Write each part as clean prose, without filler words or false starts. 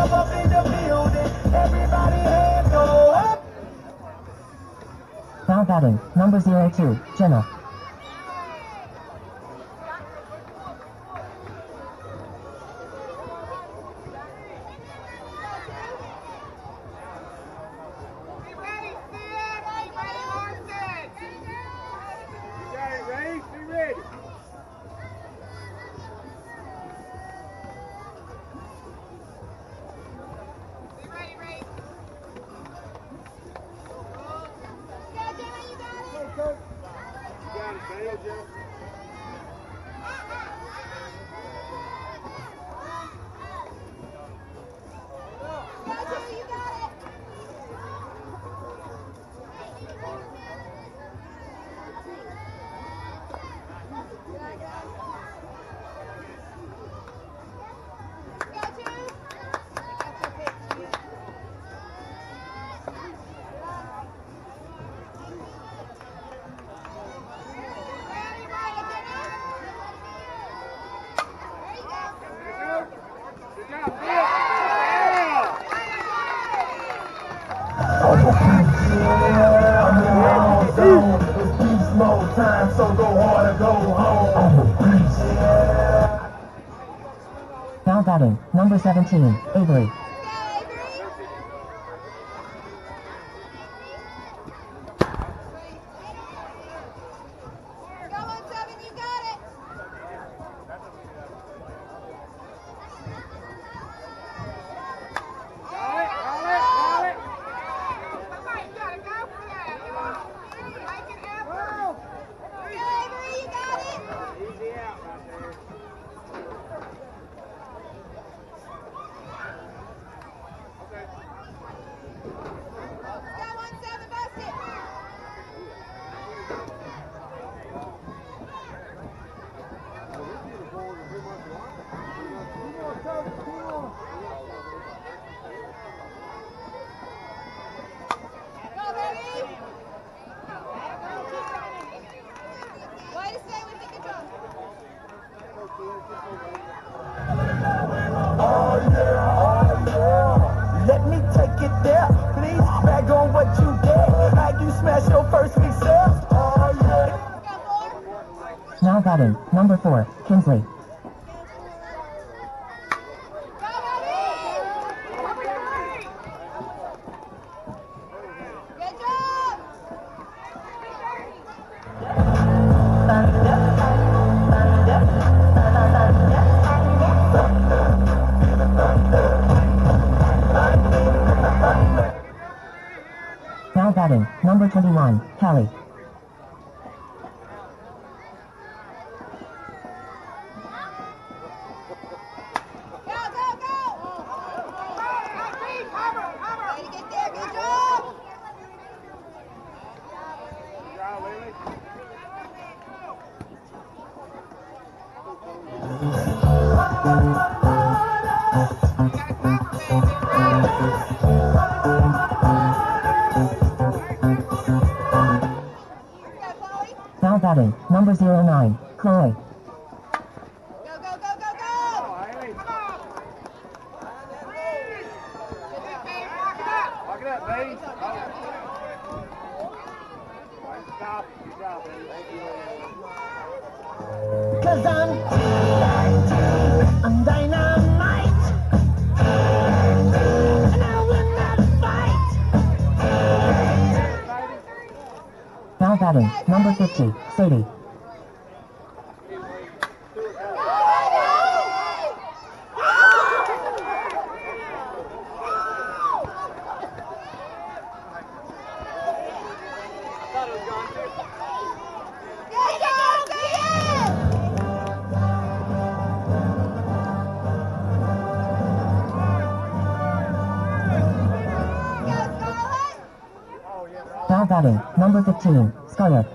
step up in the building. Everybody hands go up. Now batting, number 02, Jenna. Now batting, number 17, Avery. Let me take it there, please. Back on what you get. How you smash your first success. Oh yeah. Now batting, number 4, Kinsley. Now batting, number 21, Callie. Now batting, number 09, Chloe. Cause I'm TNT, I'm dynamite, and I will not fight. Now batting, number 50, Sadie. Now batting, number 15, Scarlett.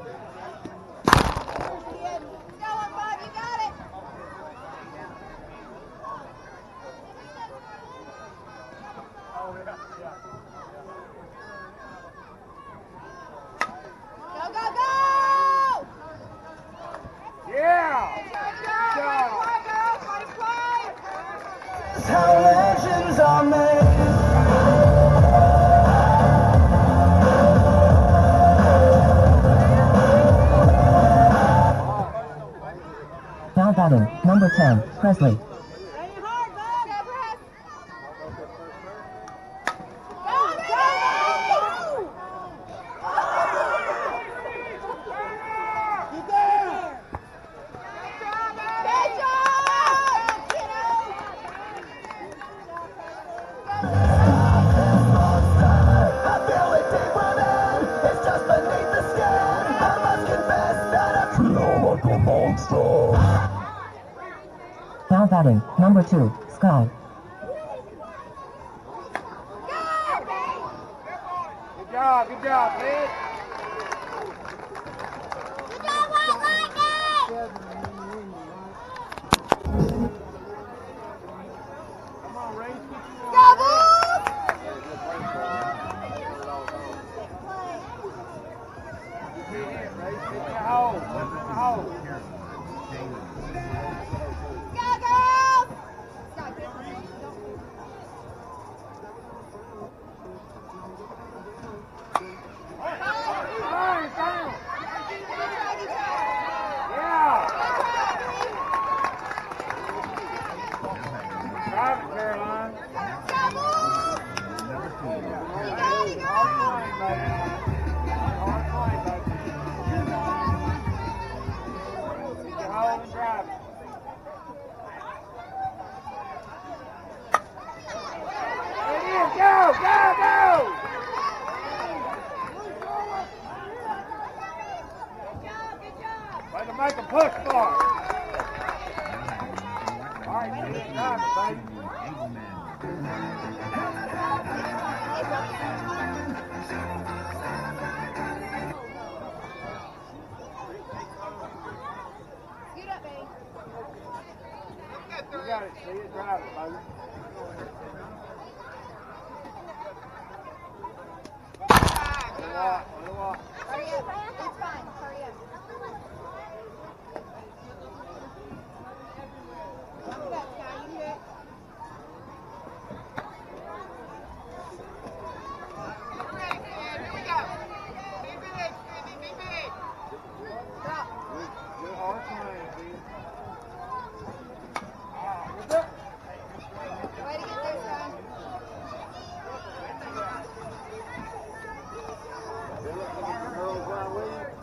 How legends are made. Number 10, Presley. Foul batting, number 2, Sky. Good job, man. Good job, White Lightning! Come on, Ray. Go, Bulls! Get your hole. Put it in the hole. Go, girls! Drive it, Caroline. Go, Bulls! Make a push for it. All right, you get time, baby. Get up, baby. You got it, see it, drive it, baby. Hurry up. It's fine. Hurry up. Look it up, Sky. You do it. Drop. Good hard swing, baby. Way to get there, Sky.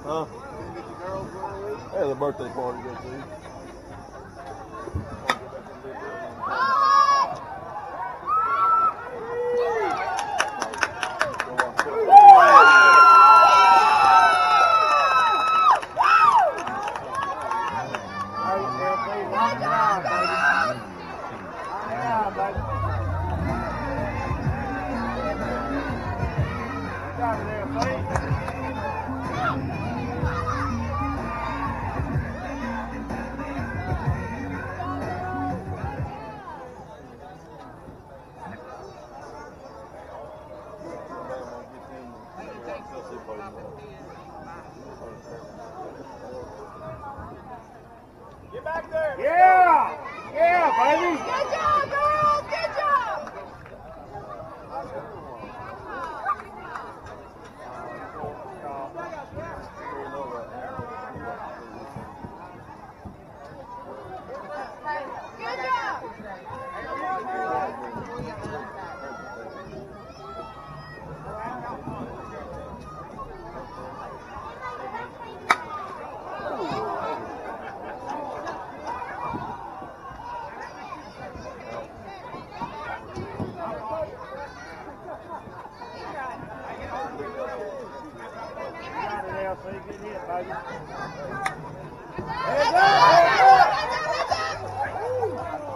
Huh? Hey, the birthday party go to. Get back there. Yeah! Yeah, baby! Good job, girls! Good job! Good job! So you get hit, baby. Good job!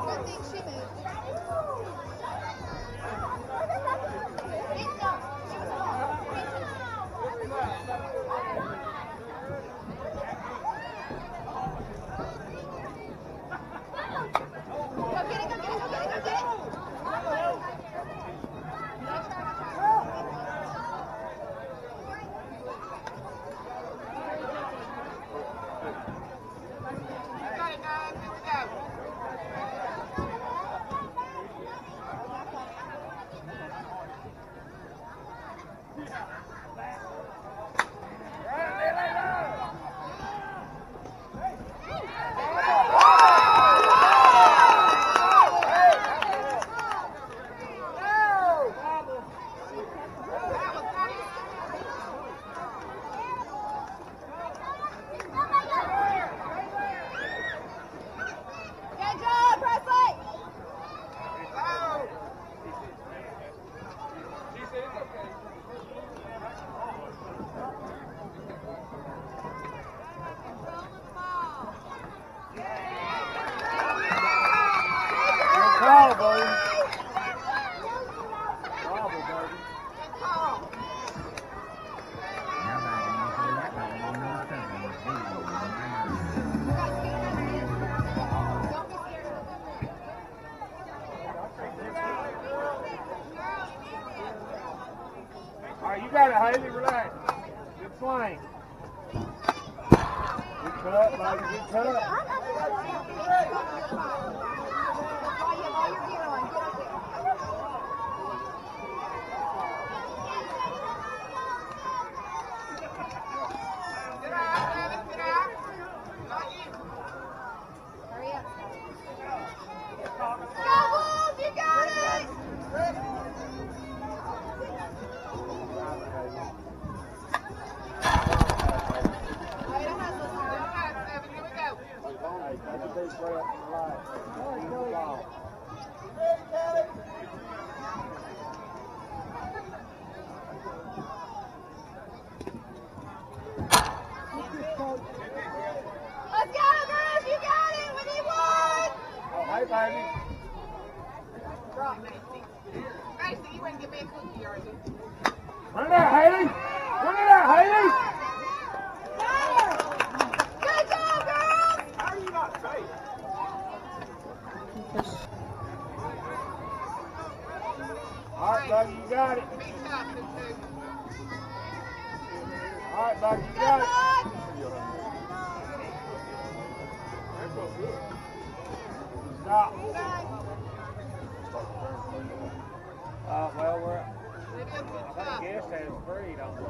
Good thing she moved. Go get it, go get it, go get it, go get it! right, you got it, Haley. Relax. Good swing. Good cut, baby. Good cut. Hurry up. Go, Wolves, you got it! That's a big breath. Relax. Let's go, girls, you got it! We need one! Oh, hey, baby. Drop, Macy. Macy, you wouldn't give me a cookie, are you? Run it out, Haley. Run it out, Haley. Good job, girls! How are you not safe? All right, Buggy, you got it. Big shot, Tutu. All right, Buggy, you Good got it. bud! Stop. Good. Well, we're. Maybe a good I shot. think guest has three, don't we?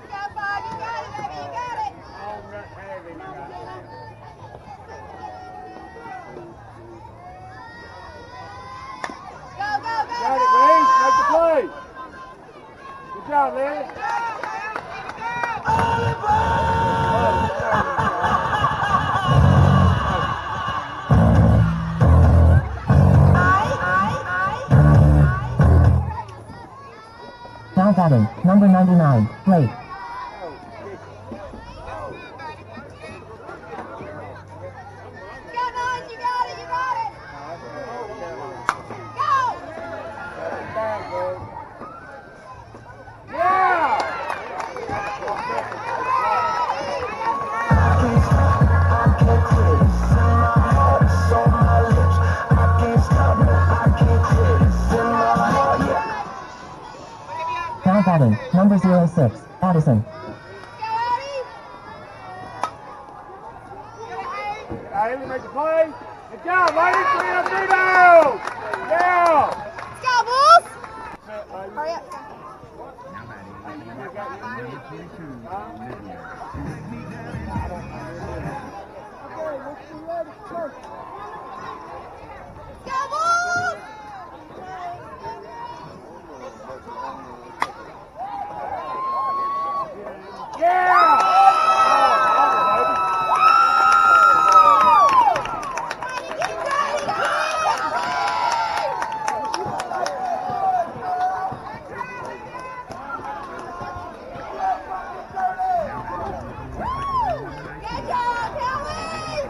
Go, bud, you got it, baby, you got it! Oh, not heavy. Go, go, go, Got it, go! Reese. Make the play. Good job, Lily. Now batting, number 99, Blake. Come on, you got it, you got it! Go! Yeah! Now batting, number 06, Addison. Go, Eddie! Haley, make the play. Good job, ladies. 3 down. Yeah! Let's go, Bulls! Hurry up. Go, Bulls! Yeah! Good job, Kelly!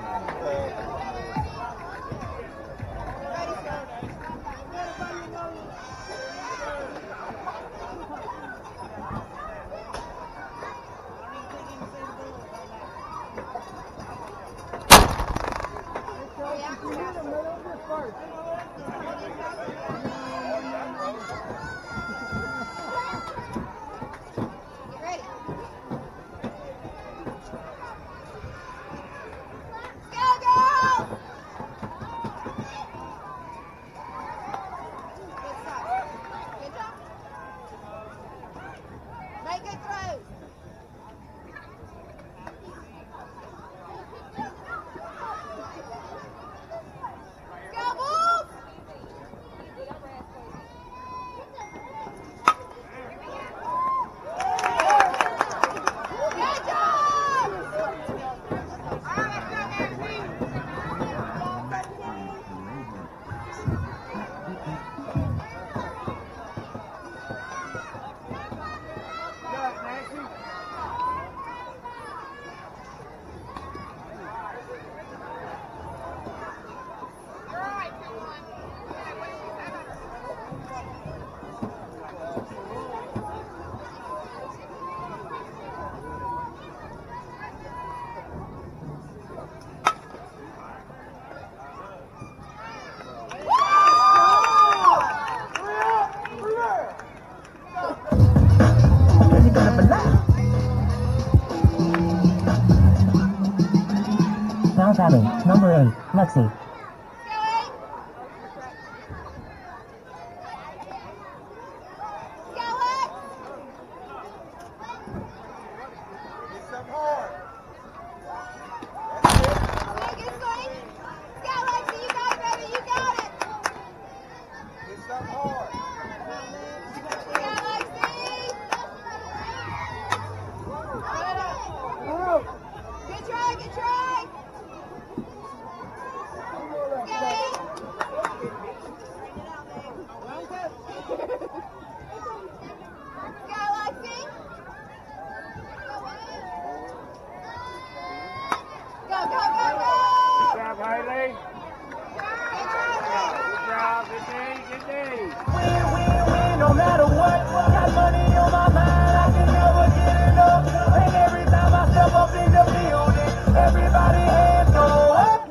Get ready. Go, girls! Good stop. Good job. Make good throws. Go, Bulls! batting, number 8, Lexi. No matter what, got money on my mind, I can never get enough. And every time I step up in the building, everybody hands go up.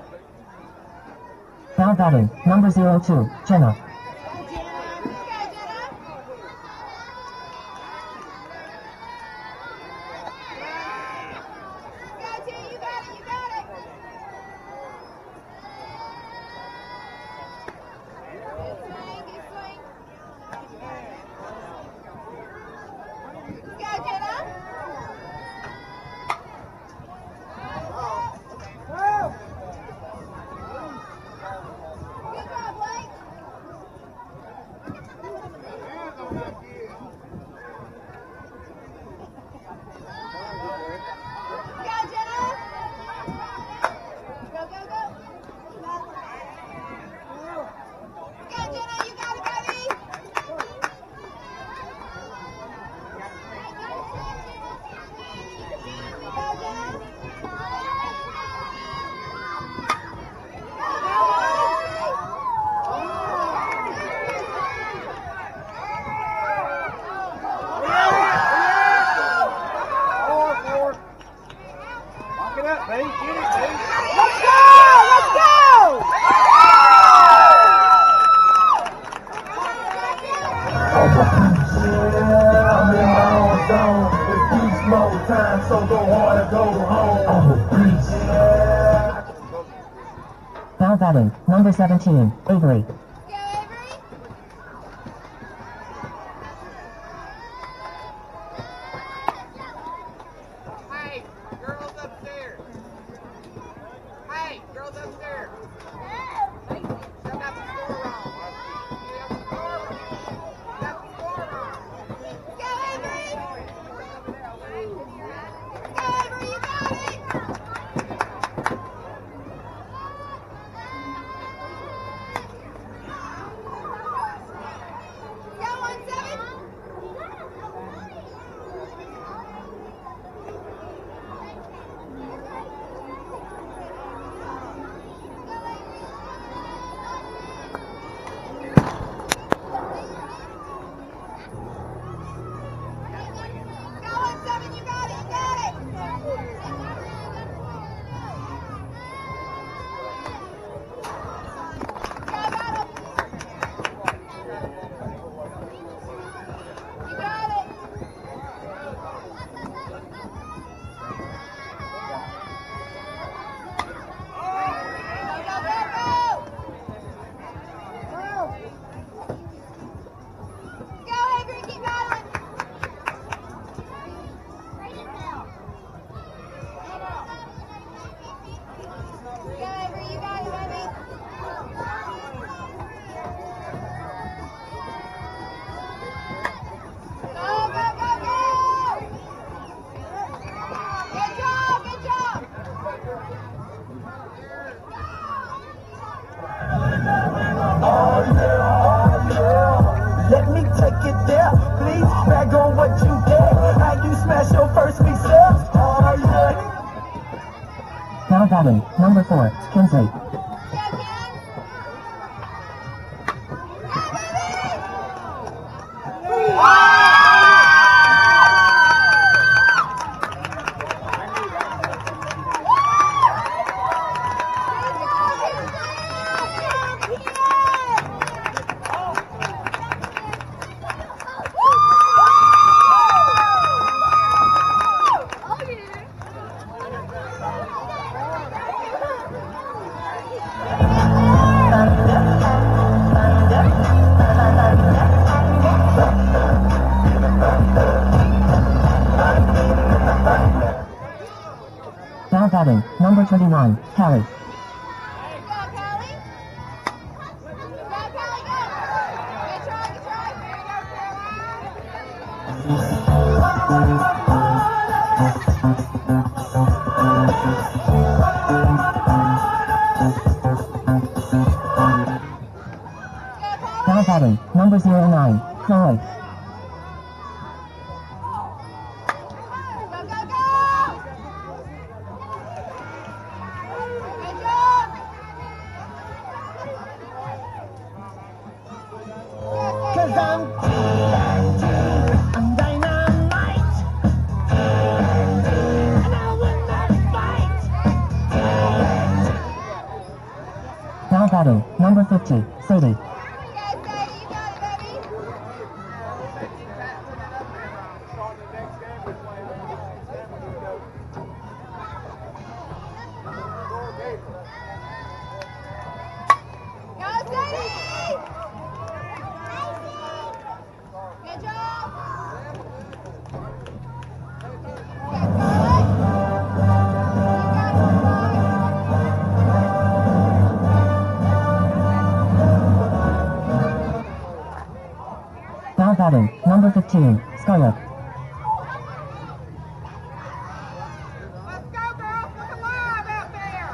Now batting, number 02, Jenna. Now batting, number 17, Avery. Hey, girls upstairs. Hey, girls upstairs. Still got the score wrong. You got the score wrong. You got the score wrong. Go, Avery! Go, Avery, you got it! Go, 1-7! Go, 1-7, you got it, you got it! Go, battle! You got it! Go, go, go, go! Go, Avery, keep battling! Go, Avery, you got it, baby! Go, go, go, go! Good job, good job! Let me take it there, please. Back on what you did. How you smash your first success. Oh, yeah. Now batting, number 4, Kinsley. Go, Ken! Foul batting, number 21, Kelly. Go, Kelly. Go, Kelly, go. Good try, good try. There you go, Foul batting, number 09, Chloe. Go, go, go. Good job. Cause I'm TNT, I'm dynamite, and I will not fight. Foul batting, number 50, Sadie. Okay, Sadie, you got it, baby. Start the next game we play. Go, Sadie. Good job. Okay, Scarlett. Foul batting, number 15, Scarlett. Let's go, girls. Look alive out there.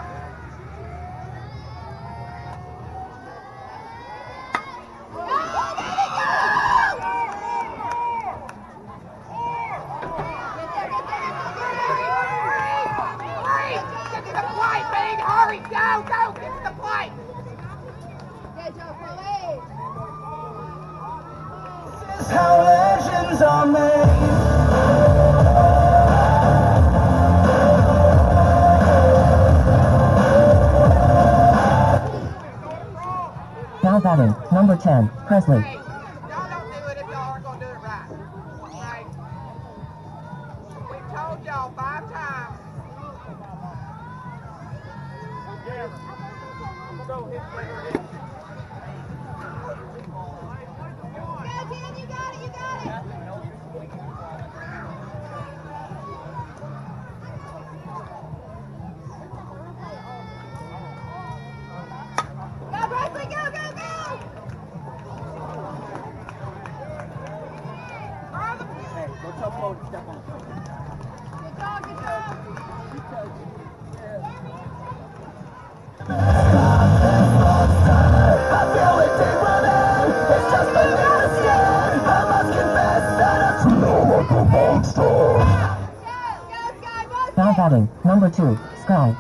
Hurry! Get to the plate, baby! Hurry! Go! Go! Get to the plate! Good job, Chloe. This is how legends are made. Foul batting, number 10, Presley. Hey, y'all don't do it if y'all aren't gonna do it right. Okay? We've told y'all 5 times. Go, Tim, you got it, you got it. Go, Presley, go, go, go. Good job, good job. I feel it deep within. It's just beneath the skin. I must confess that I feel like a monster. Go, Sky, go, Foul batting, number 2, Sky.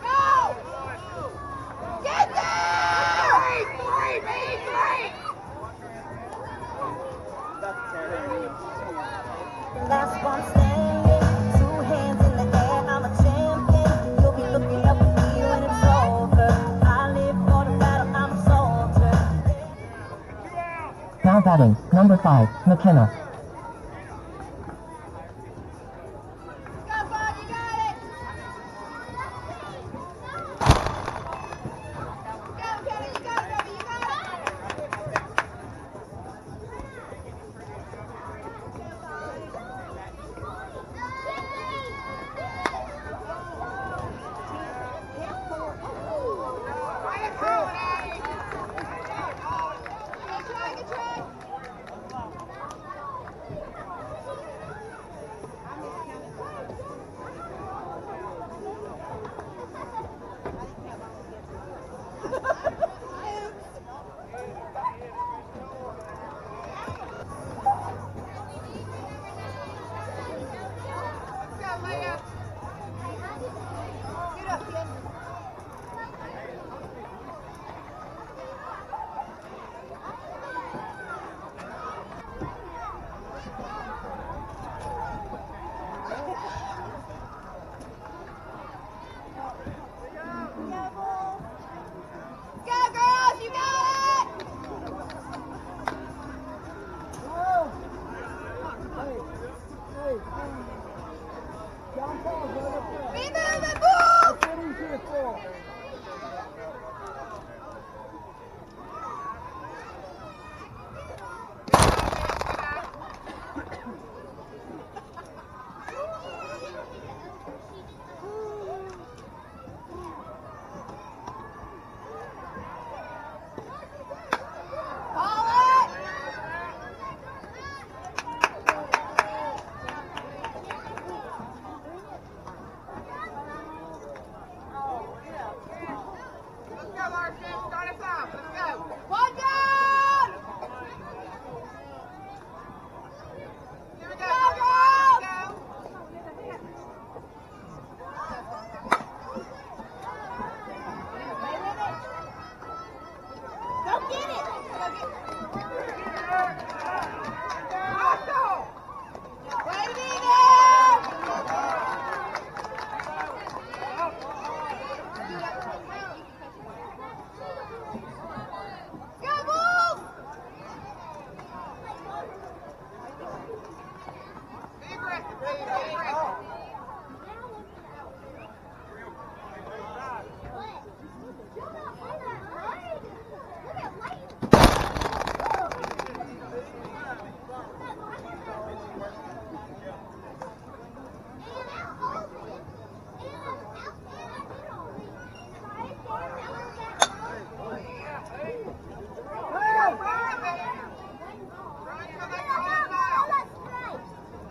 go. Get there. 3! Baby! 3! Last one standing, 2 hands in the air, I'm a champion. You'll be looking up at me when it's over. I live for the battle, I'm a soldier. Foul batting, number 5, McKenna. Go, Bud, you got it. Go, Kevin, you got it, baby, you got it. Way to go, Daddy! Good try, good try. Be moving, move! Call it! Let's go, Larson. Start us off. Let's go. One down! Here we go. Go, Here we girls! go. Go get it! Hustle. Wait a minute! Go, move! Be aggressive, baby. Be aggressive.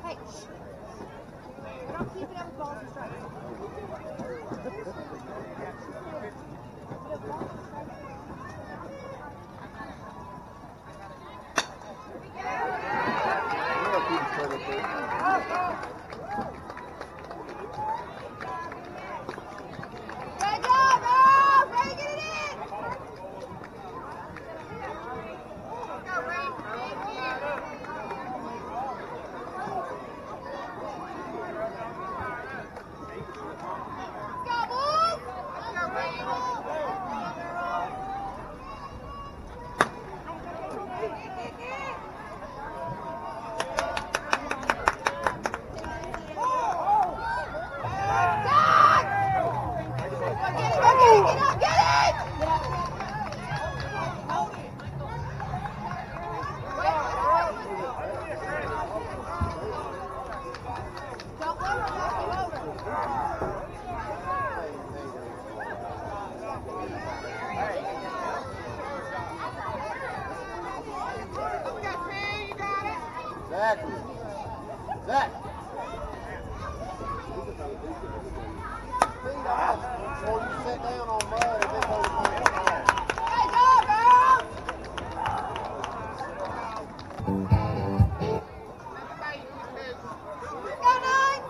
Hey, shh. We're not keeping up with balls and strikes. Yeah, keep it straight up there. Good job, girls! Way to get it in! Let's go, Reed. Reed, you. Go, move! Let's go, Reed. Dog! Go get it! Get up! Get it! Don't let her knock you over. Let's go, Trey. You got it. Exactly. Zach. Before you sit down on mud, and then hold it on. Hey, go, girls! Everybody, you move. Go, Nine!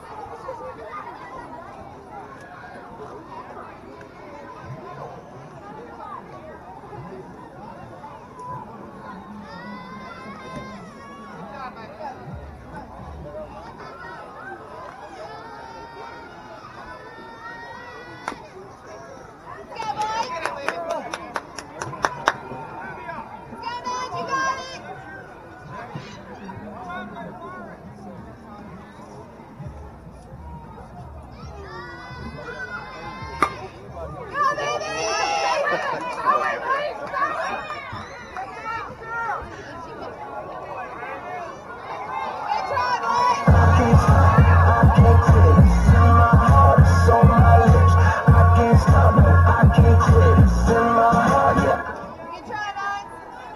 Good job, buddy. Go, boys! Get it, Lily. Go, Nine! You got it! Go, baby! Good try, boys! Good try, Nine!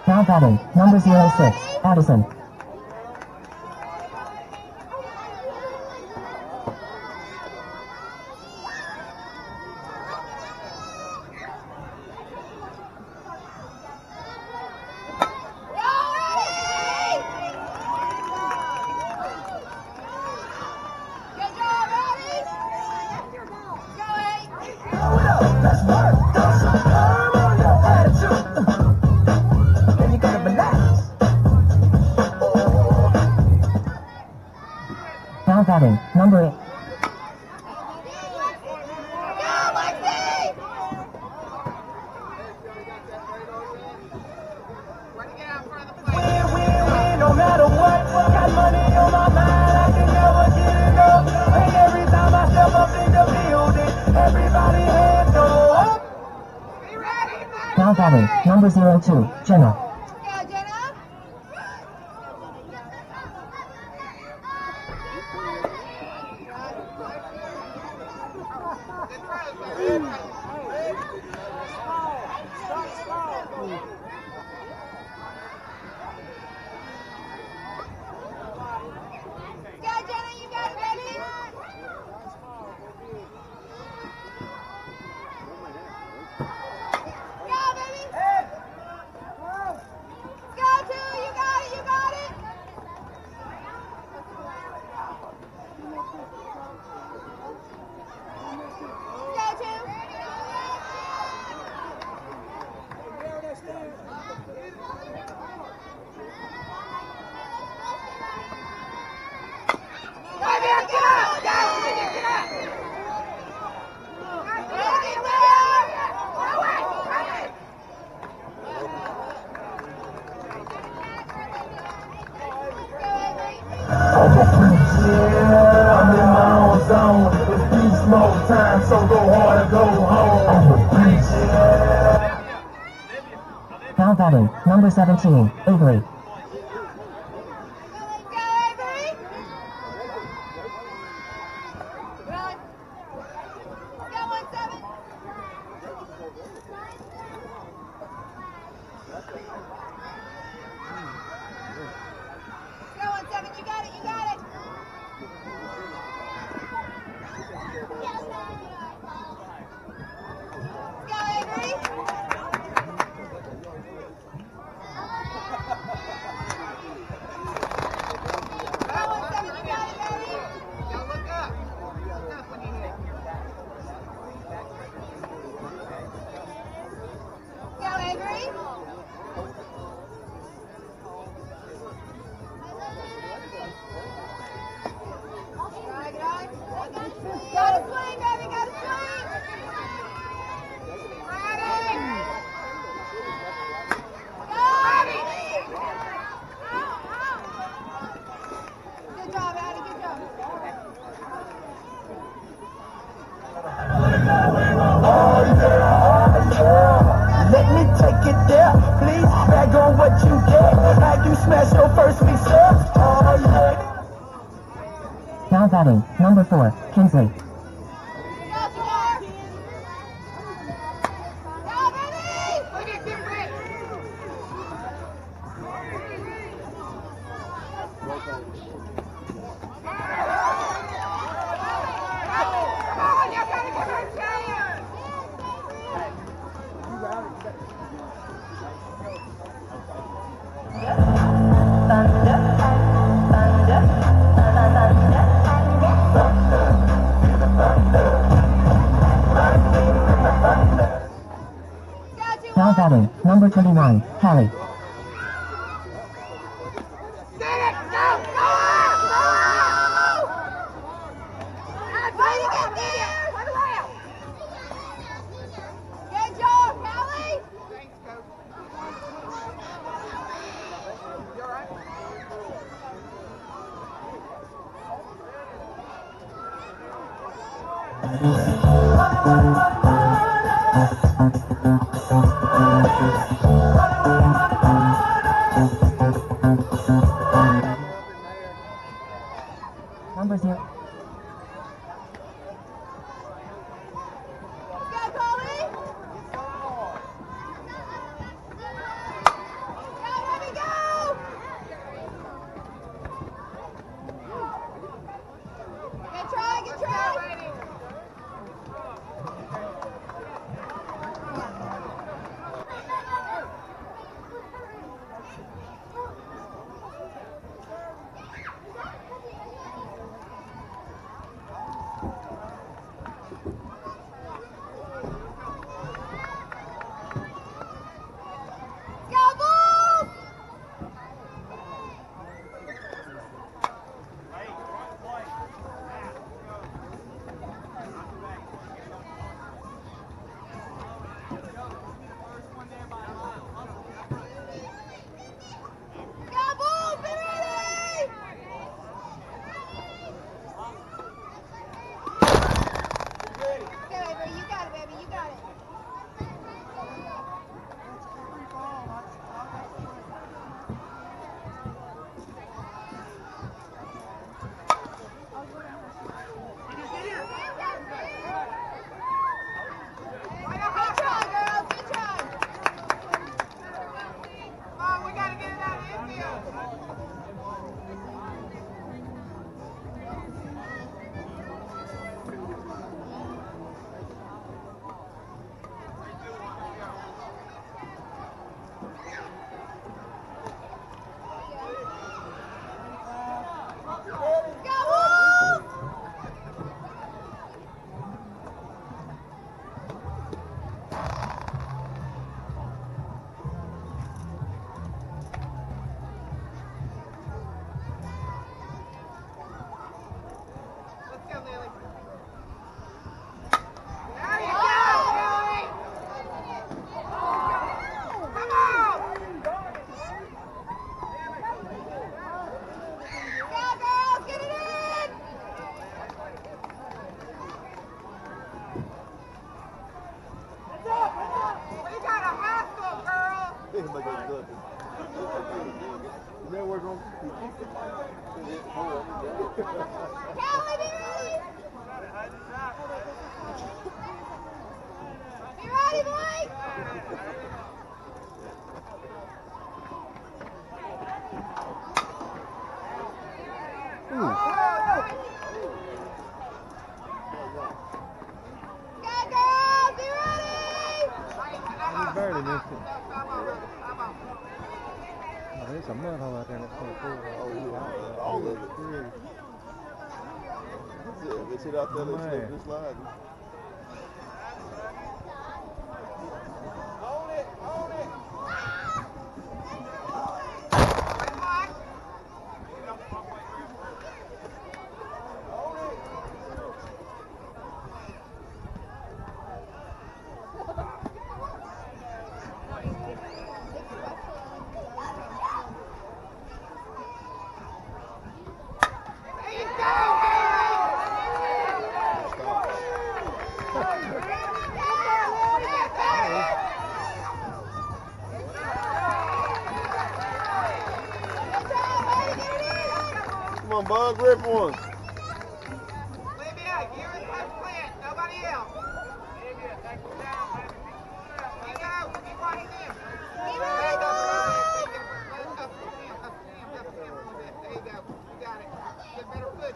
Now batting, number 06, Addison. Go, Eddie! Good job, Eddie! Go, Eddie! Now batting, number 8. Go, Lexi! Way to get out in front of the plate. No matter what, got money on my mind, I can never get enough. And every time I step Foul pattern, number 02, Jenna. Go, Jenna. Go, Jenna, you got it, baby. Go, baby. Go, two, you got it, you got it. Go, two. I'm in my own zone. It's beast mode time, so go hard or go home. I'm a beast. Foul pattern, number 17, Avery. Go, Avery. Run. Go, 17. Go, 17, you got it, you got it. Go, Avery. Go, 17, you got it, baby. Y'all look up. Look up when you hit. Go, Avery. Gotta swing, baby, gotta swing. Ready. Go. Good job, Addie, good job. Let me take it there, please. Bag on what you get. How you smash your first piece up. Oh, yeah. Foul pattern, number 4, Kinsley. Go, Jamar. Go, baby. Look at Kim Rick. Come on, y'all gotta give her a chance. Go, two, Foul pattern, number 29, Callie. Get it! Go! Go on! Go on! Way to get there. Put around. Good job, Callie. Thanks, Coach. You all right? Number 0. Go, Chloe. Go, baby, go. Good try, good try. Go, Bulls. girls, be ready! He barely missed it. There's some mud hole out there that's so cool. Oh, yeah. All of it. Yeah, they sit out there, they slip this slide. Hold it, hold it. Come on, Bug, rip one. Olivia, you're in first plant. Nobody else. You go. Keep watching him. There you go. There you go. You got it. Get better foot.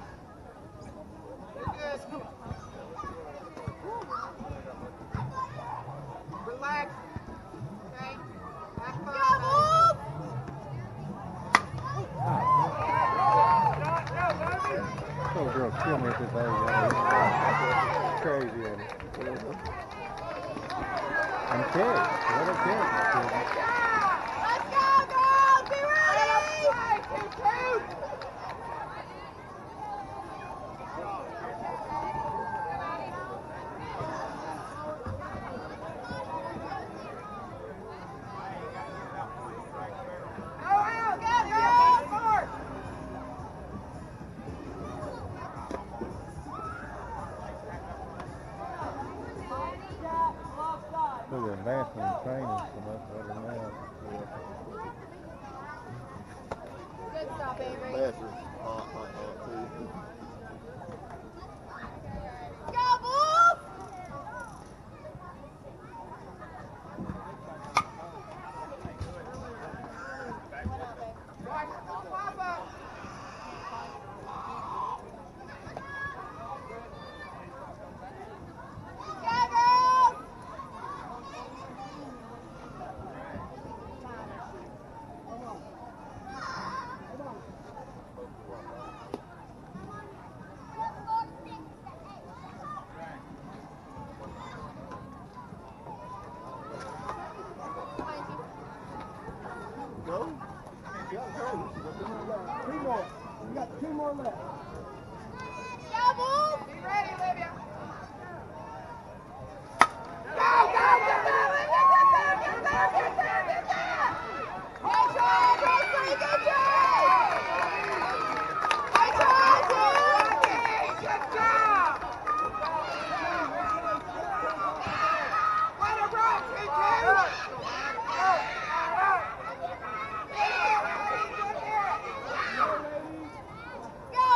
You're good. Relax. Okay? Have fun. Little girl kill me at this age. Crazy, ain't it? I'm kidding. Let her kill me. Let's go, girls! Be ready! Go out. Go, girls. Forward. Look at advancement in training so much better now. Good stuff, Avery. Bathroom. Too. Go, Bulls! Watch. Pop up. Go, girls! Go. Go, Bulls! Be ready, Olivia. Go, go, get there, Olivia! Get there, get there, get there, get there! Good job, Rosalie, good job! Good job, Bulls! Good job. Let her rock, Go,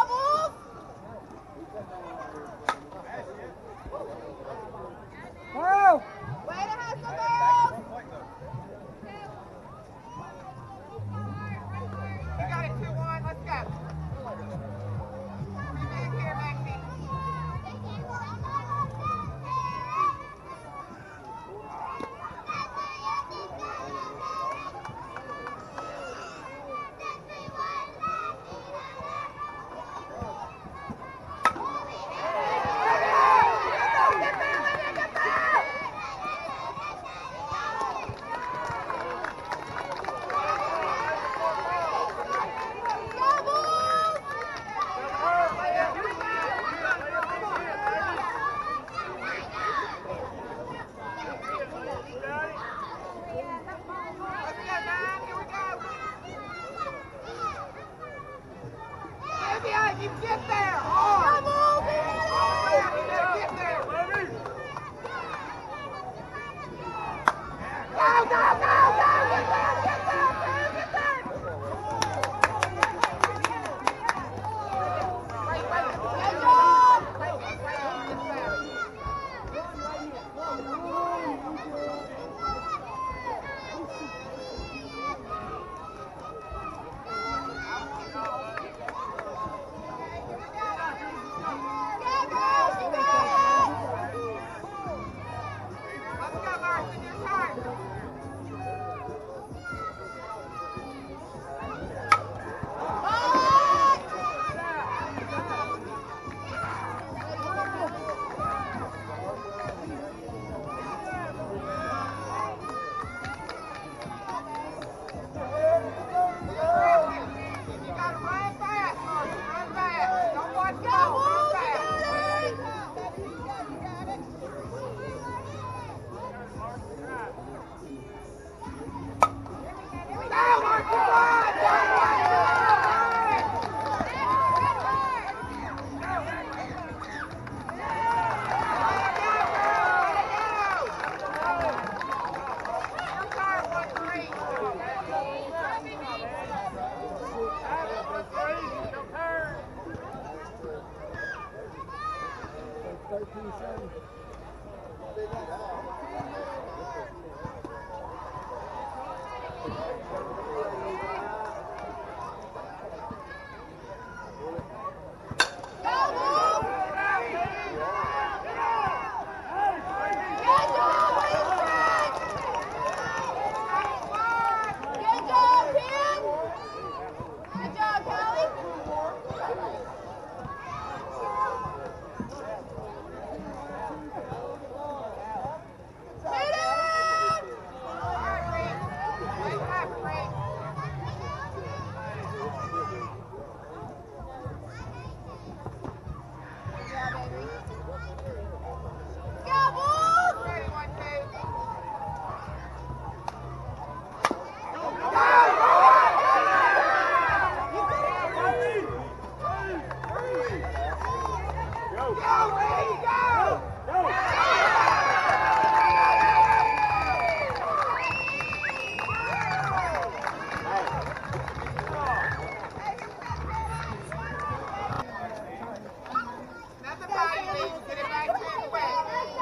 Nothing by you, Lee. Get it back to the way.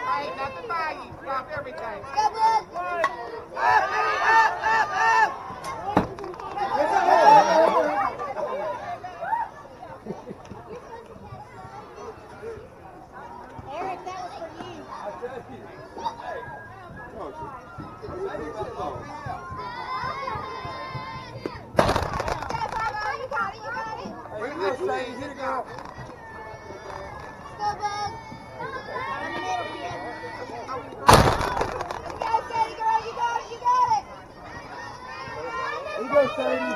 Right? Nothing by you. Stop everything. Eric, that was for you. Go, Sadie.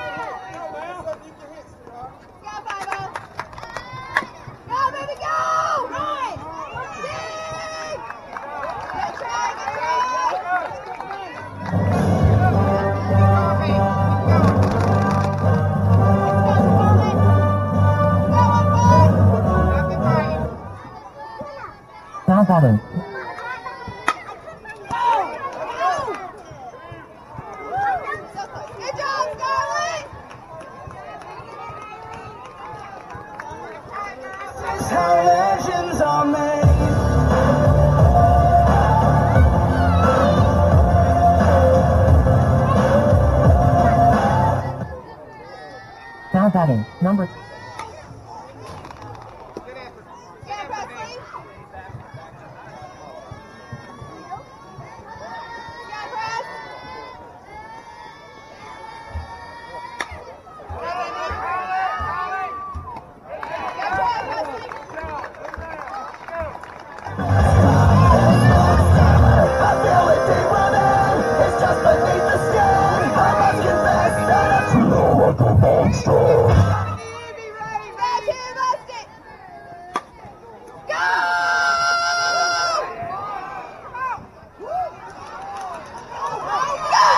Foul pattern. Good job, Scarlett! This is how legends are made. Foul pattern. Number Yeah, Presley. Yeah, Press. I feel it deep within. It's just beneath the skin. I must confess that I feel like a monster. Back in, basket. Go! Go!